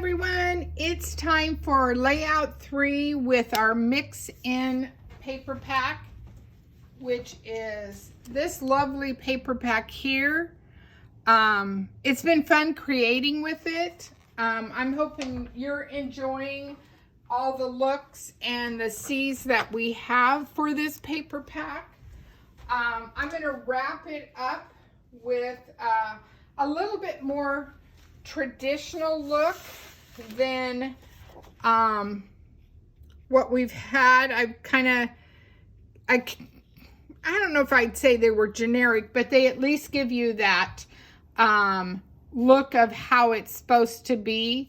everyone, it's time for layout 3 with our mix in paper pack, which is this lovely paper pack here. It's been fun creating with it. I'm hoping you're enjoying all the looks and the C's that we have for this paper pack. I'm going to wrap it up with a little bit more traditional look than what we've had. I don't know if I'd say they were generic, but they at least give you that look of how it's supposed to be.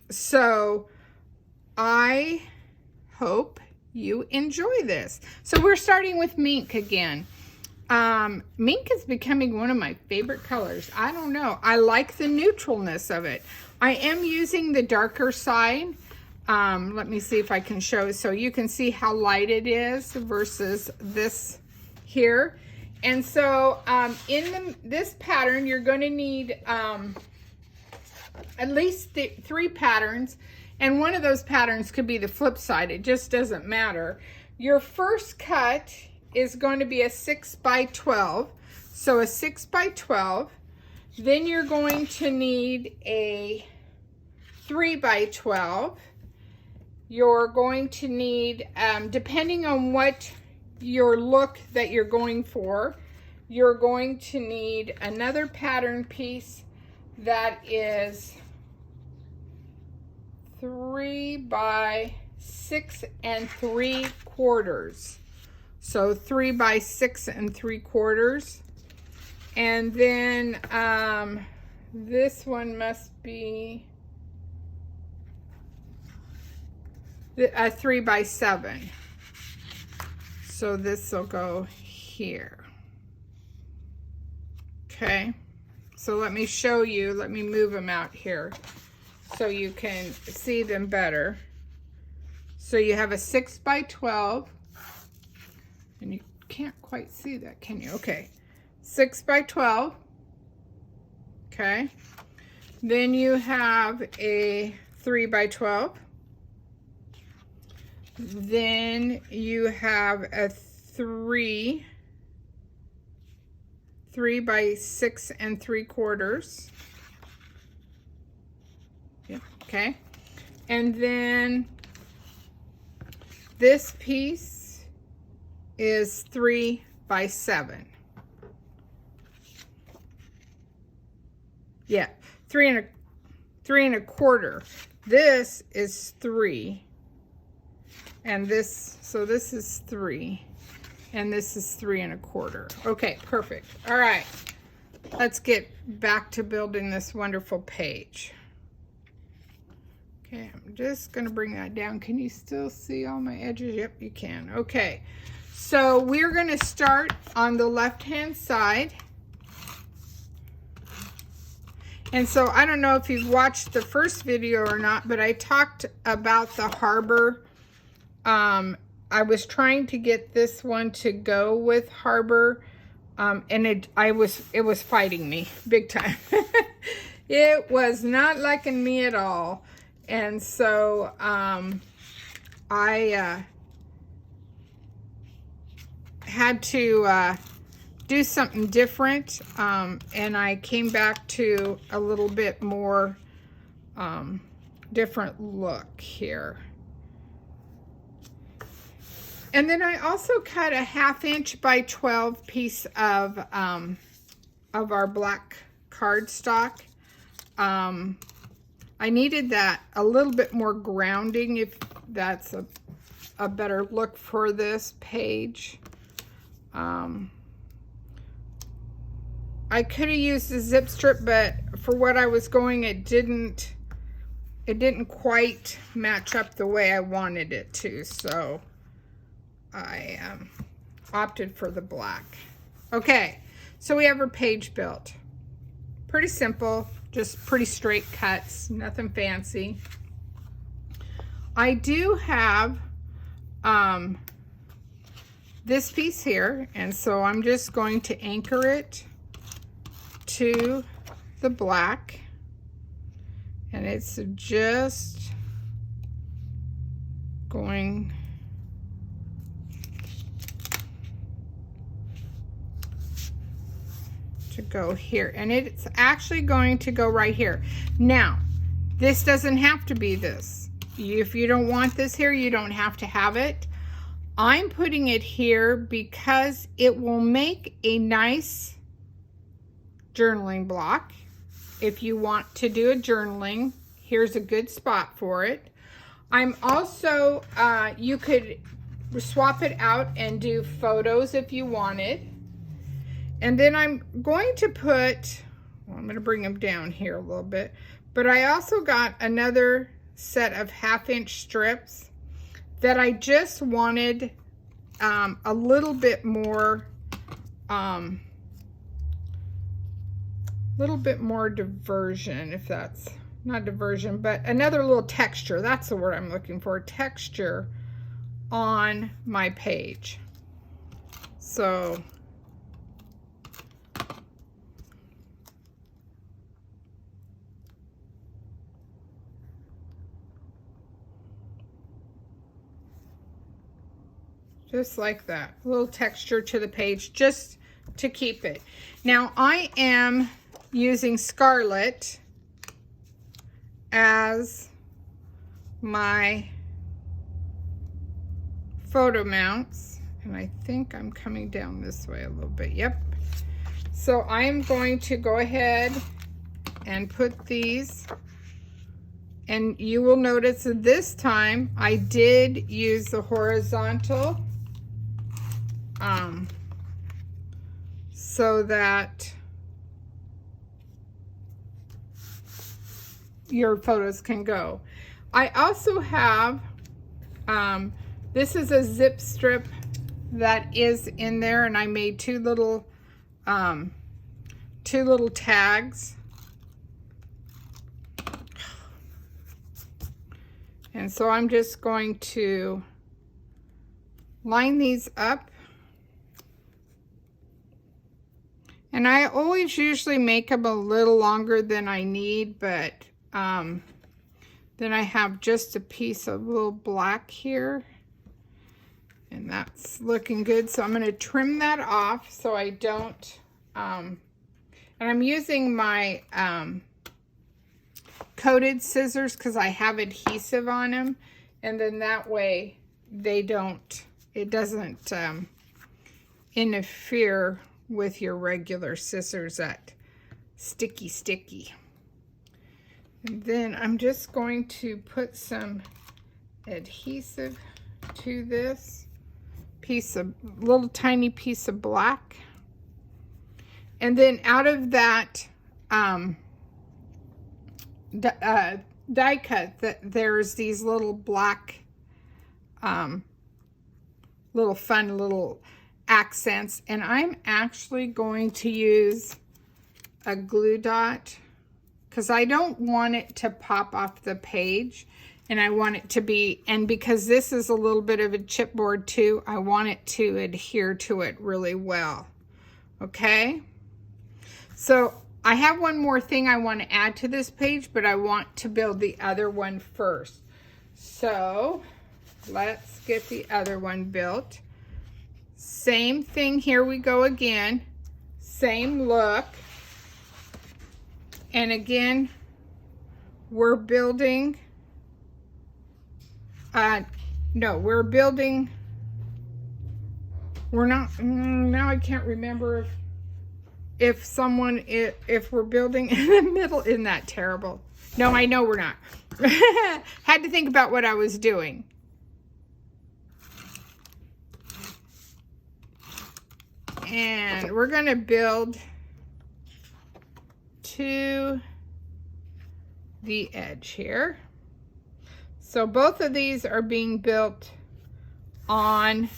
So I hope you enjoy this. So we're starting with mink again. Mink is becoming one of my favorite colors. I don't know. I like the neutralness of it. I am using the darker side. Let me see if I can show so you can see how light it is versus this here. And so in this pattern, you're going to need at least 3 patterns. And one of those patterns could be the flip side. It just doesn't matter. Your first cut is going to be a 6 by 12. So a 6 by 12. Then you're going to need a 3 by 12. You're going to need, depending on what your look that you're going for, you're going to need another pattern piece that is 3 by 6 3/4. So 3 by 6 3/4. And then this one must be a 3 by 7. So this will go here. Okay. So let me show you. Let me move them out here so you can see them better. So you have a 6 by 12. And you can't quite see that, can you? Okay. 6 by 12. Okay. Then you have a 3 by 12. Then you have a 3 by 6 3/4. Yeah, okay. And then this piece is 3 by 7. Yeah, 3 1/4. This is 3. And this, so this is 3. And this is 3 1/4. Okay, perfect. All right. Let's get back to building this wonderful page. Okay, I'm just going to bring that down. Can you still see all my edges? Yep, you can. Okay. So we're going to start on the left-hand side. And so I don't know if you've watched the first video or not, but I talked about the harbor. I was trying to get this one to go with harbor, and it was fighting me big time. It was not liking me at all. And so I had to do something different, and I came back to a little bit more different look here. And then I also cut a 1/2 inch by 12 piece of our black cardstock. I needed that a little bit more grounding, if that's a better look for this page. I could have used a zip strip, but for what I was going, it didn't quite match up the way I wanted it to, so I opted for the black. Okay, so we have our page built. Pretty simple, just pretty straight cuts, nothing fancy. I do have this piece here, and so I'm just going to anchor it to the black. And it's just going to go here, and it's actually going to go right here. Now, this doesn't have to be this. If you don't want this here, you don't have to have it. I'm putting it here because it will make a nice journaling block. If you want to do a journaling, here's a good spot for it. I'm also, you could swap it out and do photos if you wanted. And then I'm going to put, well, I'm going to bring them down here a little bit, but I also got another set of 1/2-inch strips that I just wanted a little bit more diversion, if that's not diversion, but another little texture. That's the word I'm looking for, texture on my page. So just like that, a little texture to the page just to keep it. Now I am using Scarlet as my photo mounts, and I think I'm coming down this way a little bit. Yep. So I am going to go ahead and put these, and you will notice that this time I did use the horizontal so that your photos can go. I also have, this is a zip strip that is in there, and I made two little tags. And so I'm just going to line these up. And I always usually make them a little longer than I need, but then I have just a piece of little black here, and that's looking good. So I'm going to trim that off so I don't, and I'm using my coated scissors because I have adhesive on them, and then that way they don't, it doesn't interfere with your regular scissors that sticky. And then I'm just going to put some adhesive to this piece of, little tiny piece of black. And then out of that die cut, that there's these little black, little fun little accents, and I'm actually going to use a glue dot because I don't want it to pop off the page, and I want it to be, and because this is a little bit of a chipboard too, I want it to adhere to it really well. Okay, so I have one more thing I want to add to this page, but I want to build the other one first. So let's get the other one built. Same thing, here we go again. Same look. And again, we're building, we're not, now I can't remember if we're building in the middle. Isn't that terrible? No, I know we're not. Had to think about what I was doing. And we're going to build to the edge here. So both of these are being built on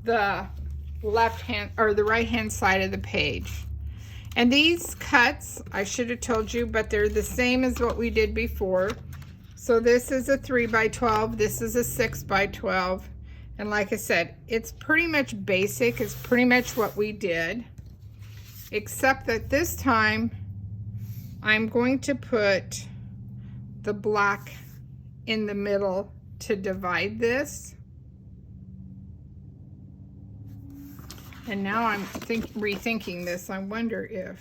the left hand or the right hand side of the page. And these cuts, I should have told you, but they're the same as what we did before. So this is a 3x12, this is a 6x12. And like I said, it's pretty much basic. It's pretty much what we did, except that this time I'm going to put the black in the middle to divide this. And now I'm rethinking this. I wonder if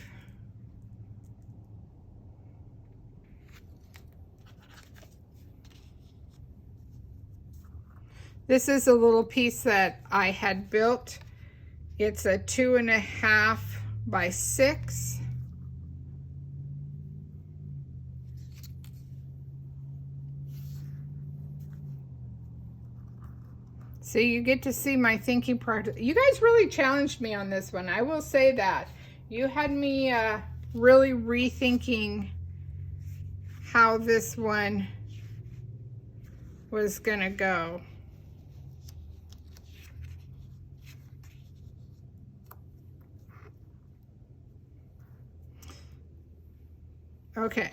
this is a little piece that I had built. It's a 2.5 by 6. So you get to see my thinking part. You guys really challenged me on this one. I will say that. You had me really rethinking how this one was gonna go. Okay.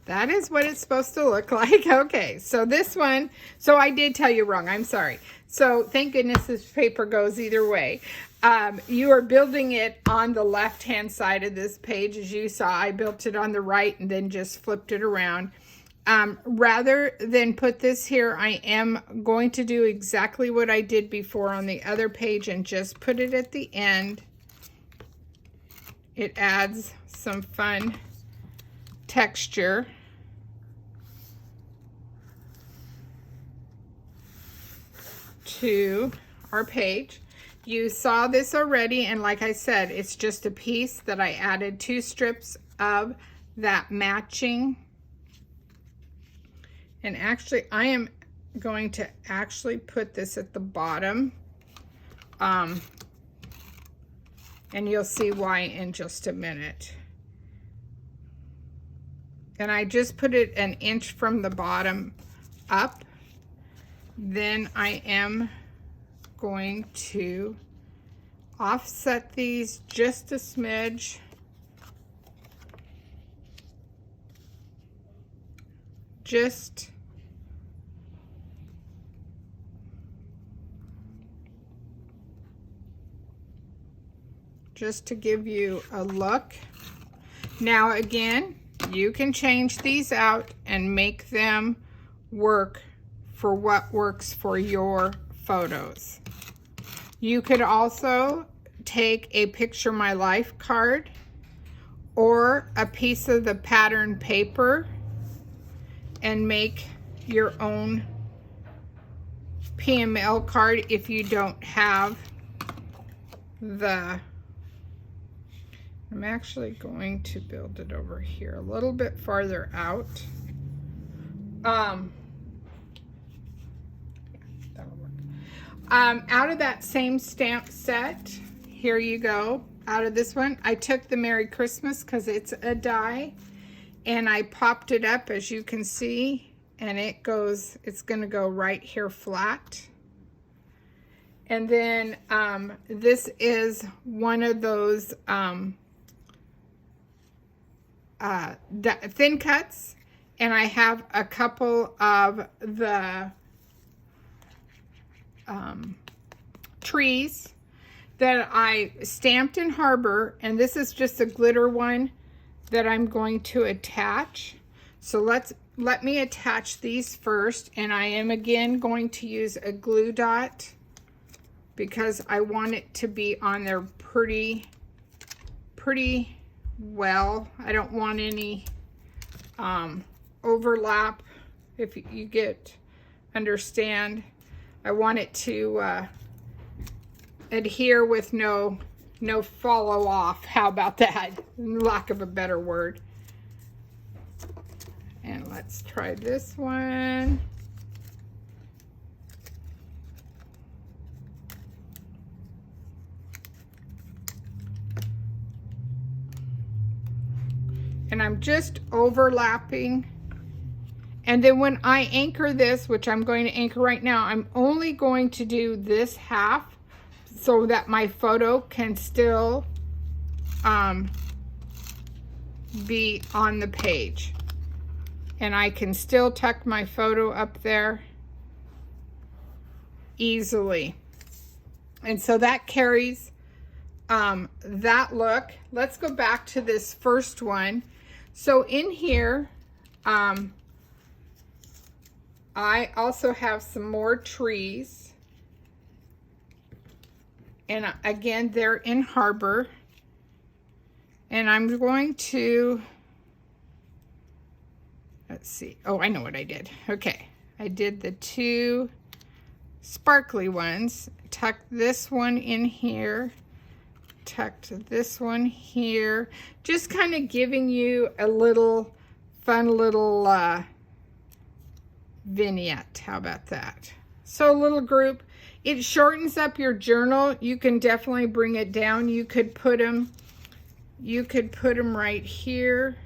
That is what it's supposed to look like. Okay, so this one, so I did tell you wrong. I'm sorry. So thank goodness this paper goes either way. You are building it on the left-hand side of this page. As you saw, I built it on the right and then just flipped it around. Rather than put this here, I am going to do exactly what I did before on the other page and just put it at the end. It adds some fun texture. To our page. You saw this already, and like I said, it's just a piece that I added 2 strips of that matching. And actually, I am going to actually put this at the bottom. And you'll see why in just a minute. And I just put it 1 inch from the bottom up. Then I am going to offset these just a smidge. Just to give you a look. Now again, you can change these out and make them work for what works for your photos. You could also take a Picture My Life card or a piece of the pattern paper and make your own PML card if you don't have the... I'm actually going to build it over here a little bit farther out. Out of that same stamp set, here you go. Out of this one, I took the Merry Christmas because it's a die, and I popped it up, as you can see, and it's gonna go right here flat. And then this is one of those thin cuts, and I have a couple of the trees that I stamped in Harbor, and this is just a glitter one that I'm going to attach. So let me attach these first, and I am again going to use a glue dot because I want it to be on there pretty well. I don't want any overlap, if you understand. I want it to adhere with no follow off. How about that? Lack of a better word. And let's try this one. And I'm just overlapping. And then when I anchor this, which I'm going to anchor right now, I'm only going to do this half so that my photo can still be on the page. And I can still tuck my photo up there easily. And so that carries that look. Let's go back to this first one. So in here, I also have some more trees. And again, they're in Harbor. And I'm going to, let's see. Oh, I know what I did. Okay. I did the two sparkly ones. Tucked this one in here. Tucked this one here. Just kind of giving you a little fun little vignette. How about that? So a little group. It shortens up your journal. You can definitely bring it down. You could put them right here.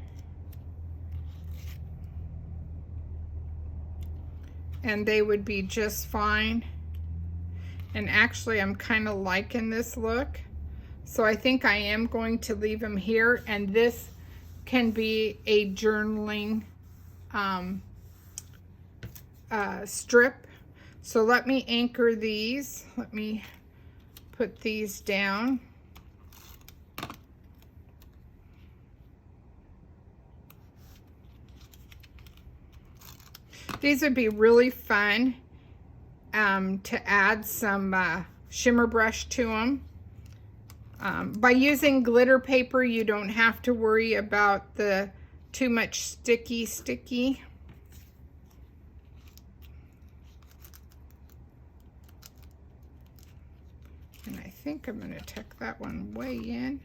And they would be just fine. And actually, I'm kind of liking this look. So I think I am going to leave them here. And this can be a journaling strip. So let me anchor these. Let me put these down. These would be really fun to add some shimmer brush to them. By using glitter paper, you don't have to worry about the too much sticky. And I think I'm going to tuck that one way in.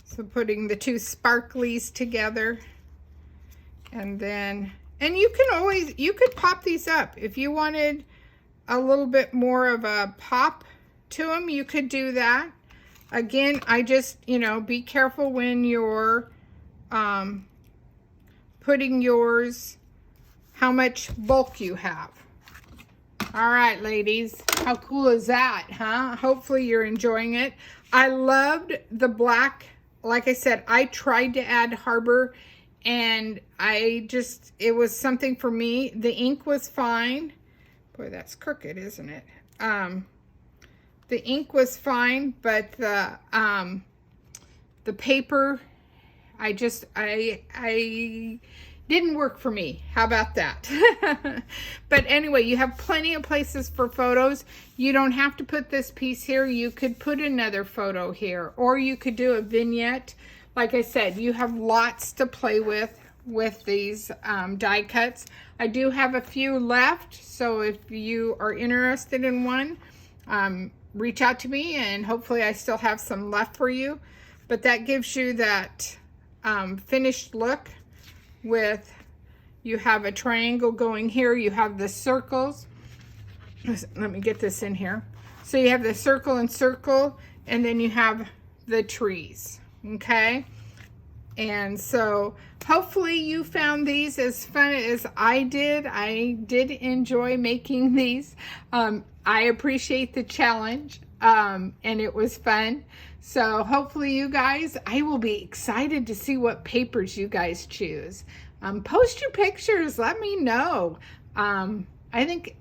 So putting the two sparklies together, and then, and you could pop these up. If you wanted a little bit more of a pop to them, you could do that. Again, I just, be careful when you're putting yours, how much bulk you have. All right, ladies, how cool is that, huh? Hopefully you're enjoying it. I loved the black. Like I said, I tried to add Harbor, and it was something for me. The ink was fine. Boy, that's crooked, isn't it? The ink was fine, but the paper, I didn't work for me. How about that? But anyway, you have plenty of places for photos. You don't have to put this piece here. You could put another photo here, or you could do a vignette. Like I said, you have lots to play with these die cuts. I do have a few left, so if you are interested in one, reach out to me, and hopefully I still have some left for you. But that gives you that finished look with, you have a triangle going here, you have the circles. Let me get this in here. So you have the circle and circle, and then you have the trees, okay? And so hopefully you found these as fun as I did. I did enjoy making these. I appreciate the challenge, and it was fun. So hopefully you guys, I will be excited to see what papers you guys choose. Post your pictures, let me know. I think,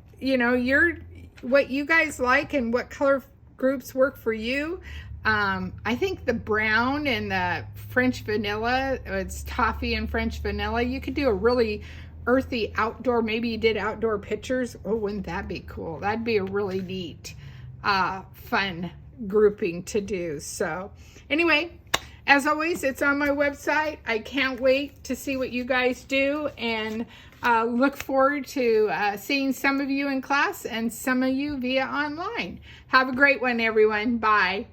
what you guys like and what color groups work for you. I think the brown and the French vanilla, it's toffee and French vanilla. You could do a really earthy outdoor, maybe you did outdoor pictures. Oh, wouldn't that be cool? That'd be a really neat, fun grouping to do. So anyway, as always, it's on my website. I can't wait to see what you guys do, and look forward to seeing some of you in class and some of you via online. Have a great one, everyone. Bye.